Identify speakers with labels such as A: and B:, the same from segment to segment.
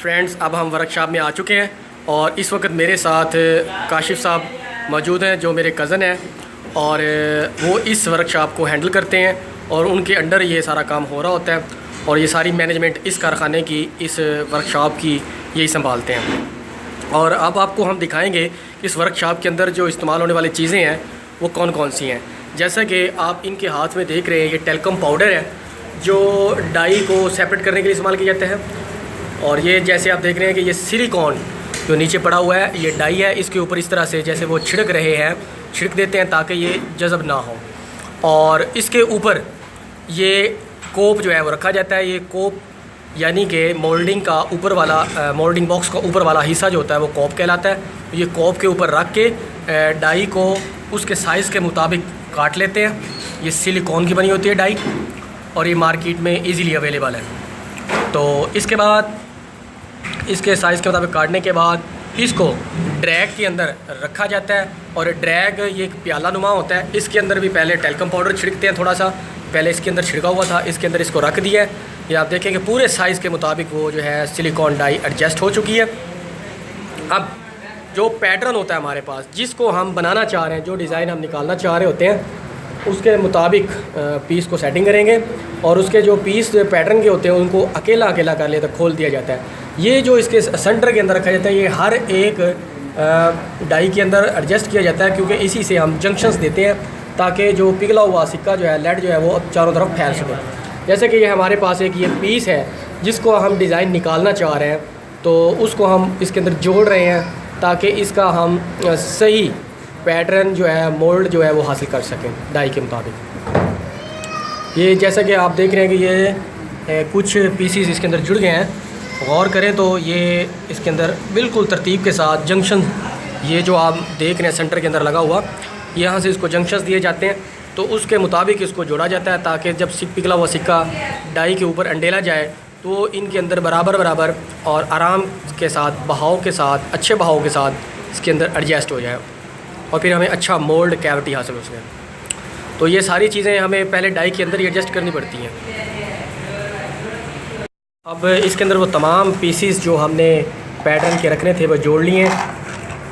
A: Friends, अब हम workshop में आ चुके हैं और इस वक्त मेरे साथ काशिफ साहब मौजूद हैं जो मेरे कज़न हैं और वो इस वर्कशॉप को हैंडल करते हैं और उनके अंडर ये सारा काम हो रहा होता है और ये सारी मैनेजमेंट इस कारखाने की, इस वर्कशॉप की यही संभालते हैं। और अब आपको हम दिखाएंगे कि इस वर्कशॉप के अंदर जो इस्तेमाल होने वाली चीज़ें हैं वो कौन कौन सी हैं। जैसा कि आप इनके हाथ में देख रहे हैं, ये टेल्कम पाउडर है जो डाई को सेपरेट करने के लिए इस्तेमाल किया जाता है। और ये जैसे आप देख रहे हैं कि ये सिलिकॉन जो नीचे पड़ा हुआ है ये डाई है, इसके ऊपर इस तरह से जैसे वो छिड़क रहे हैं, छिड़क देते हैं ताकि ये जज़ब ना हो। और इसके ऊपर ये कोप जो है वो रखा जाता है। ये कोप यानी कि मोल्डिंग का ऊपर वाला मोल्डिंग बॉक्स का ऊपर वाला हिस्सा जो होता है वो कोप कहलाता है। ये कोप के ऊपर रख के डाई को उसके साइज़ के मुताबिक काट लेते हैं। ये सिलिकॉन की बनी होती है डाई और ये मार्केट में इजीली अवेलेबल है। तो इसके बाद इसके साइज़ के मुताबिक काटने के बाद इसको ड्रैग के अंदर रखा जाता है। और ड्रैग ये एक प्याला नुमा होता है, इसके अंदर भी पहले टेल्कम पाउडर छिड़कते हैं। थोड़ा सा पहले इसके अंदर छिड़का हुआ था, इसके अंदर इसको रख दिया है। ये आप देखें कि पूरे साइज़ के मुताबिक वो जो है सिलिकॉन डाई एडजस्ट हो चुकी है। अब जो पैटर्न होता है हमारे पास, जिसको हम बनाना चाह रहे हैं, जो डिज़ाइन हम निकालना चाह रहे होते हैं, उसके मुताबिक पीस को सेटिंग करेंगे और उसके जो पीस पैटर्न के होते हैं उनको अकेला अकेला कर लेते खोल दिया जाता है। ये जो इसके सेंटर के अंदर रखा जाता है, ये हर एक डाई के अंदर एडजस्ट किया जाता है, क्योंकि इसी से हम जंक्शंस देते हैं ताकि जो पिघला हुआ सिक्का जो है, लेड जो है, वो चारों तरफ फैल सके। जैसे कि ये हमारे पास एक ये पीस है जिसको हम डिज़ाइन निकालना चाह रहे हैं, तो उसको हम इसके अंदर जोड़ रहे हैं ताकि इसका हम सही पैटर्न जो है, मोल्ड जो है, वो हासिल कर सकें डाई के मुताबिक। ये जैसा कि आप देख रहे हैं कि ये कुछ पीसीस इसके अंदर जुड़ गए हैं। गौर करें तो ये इसके अंदर बिल्कुल तरतीब के साथ जंक्शन, ये जो आप देख रहे हैं सेंटर के अंदर लगा हुआ, यहाँ से इसको जंक्शंस दिए जाते हैं, तो उसके मुताबिक इसको जोड़ा जाता है ताकि जब पिघला हुआ सिक्का डाई के ऊपर अंडेला जाए तो इनके अंदर बराबर बराबर और आराम के साथ, बहाव के साथ, अच्छे बहाव के साथ इसके अंदर एडजस्ट हो जाए और फिर हमें अच्छा मोल्ड कैविटी हासिल हो सके। तो ये सारी चीज़ें हमें पहले डाई के अंदर ही एडजस्ट करनी पड़ती हैं। अब इसके अंदर वो तमाम पीसीस जो हमने पैटर्न के रखने थे वो जोड़ लिए हैं।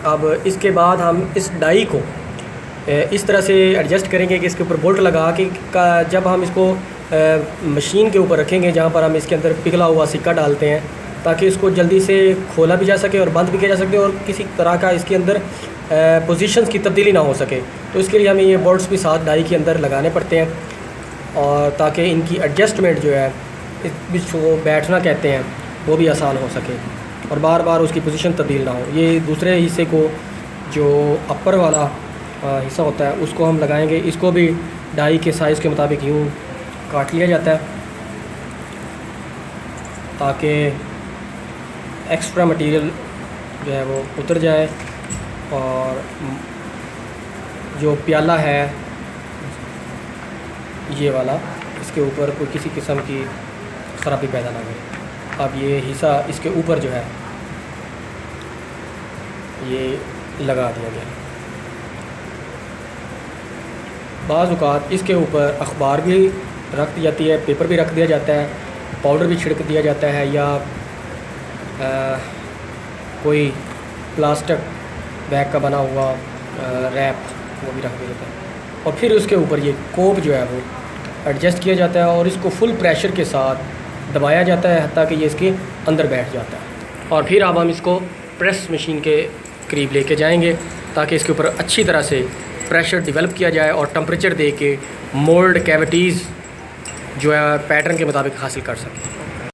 A: अब इसके बाद हम इस डाई को इस तरह से एडजस्ट करेंगे कि इसके ऊपर बोल्ट लगा के जब हम इसको मशीन के ऊपर रखेंगे जहाँ पर हम इसके अंदर पिघला हुआ सिक्का डालते हैं, ताकि इसको जल्दी से खोला भी जा सके और बंद भी किया जा सके और किसी तरह का इसके अंदर पोजीशंस की तब्दीली ना हो सके। तो इसके लिए हमें ये बोल्ट्स भी साथ डाई के अंदर लगाने पड़ते हैं और ताकि इनकी एडजस्टमेंट जो है, जिसको बैठना कहते हैं, वो भी आसान हो सके और बार बार उसकी पोजीशन तब्दील ना हो। ये दूसरे हिस्से को जो अपर वाला हिस्सा होता है उसको हम लगाएंगे। इसको भी डाई के साइज़ के मुताबिक यूँ काट लिया जाता है ताकि एक्स्ट्रा मटेरियल जो है वो उतर जाए और जो प्याला है ये वाला, इसके ऊपर कोई किसी किस्म की खराबी पैदा ना हो। अब ये हिस्सा इसके ऊपर जो है ये लगा दिया गया। बाज़ औक़ात इसके ऊपर अखबार भी रख दी जाती है, पेपर भी रख दिया जाता है, पाउडर भी छिड़क दिया जाता है, या कोई प्लास्टिक बैग का बना हुआ रैप वो भी रख दिया जाता है। और फिर उसके ऊपर ये कोप जो है वो एडजस्ट किया जाता है और इसको फुल प्रेशर के साथ दबाया जाता है ताकि ये इसके अंदर बैठ जाता है। और फिर अब हम इसको प्रेस मशीन के करीब लेके जाएंगे ताकि इसके ऊपर अच्छी तरह से प्रेशर डेवलप किया जाए और टेम्परेचर दे के मोल्ड कैविटीज़ जो है पैटर्न के मुताबिक हासिल कर सकें।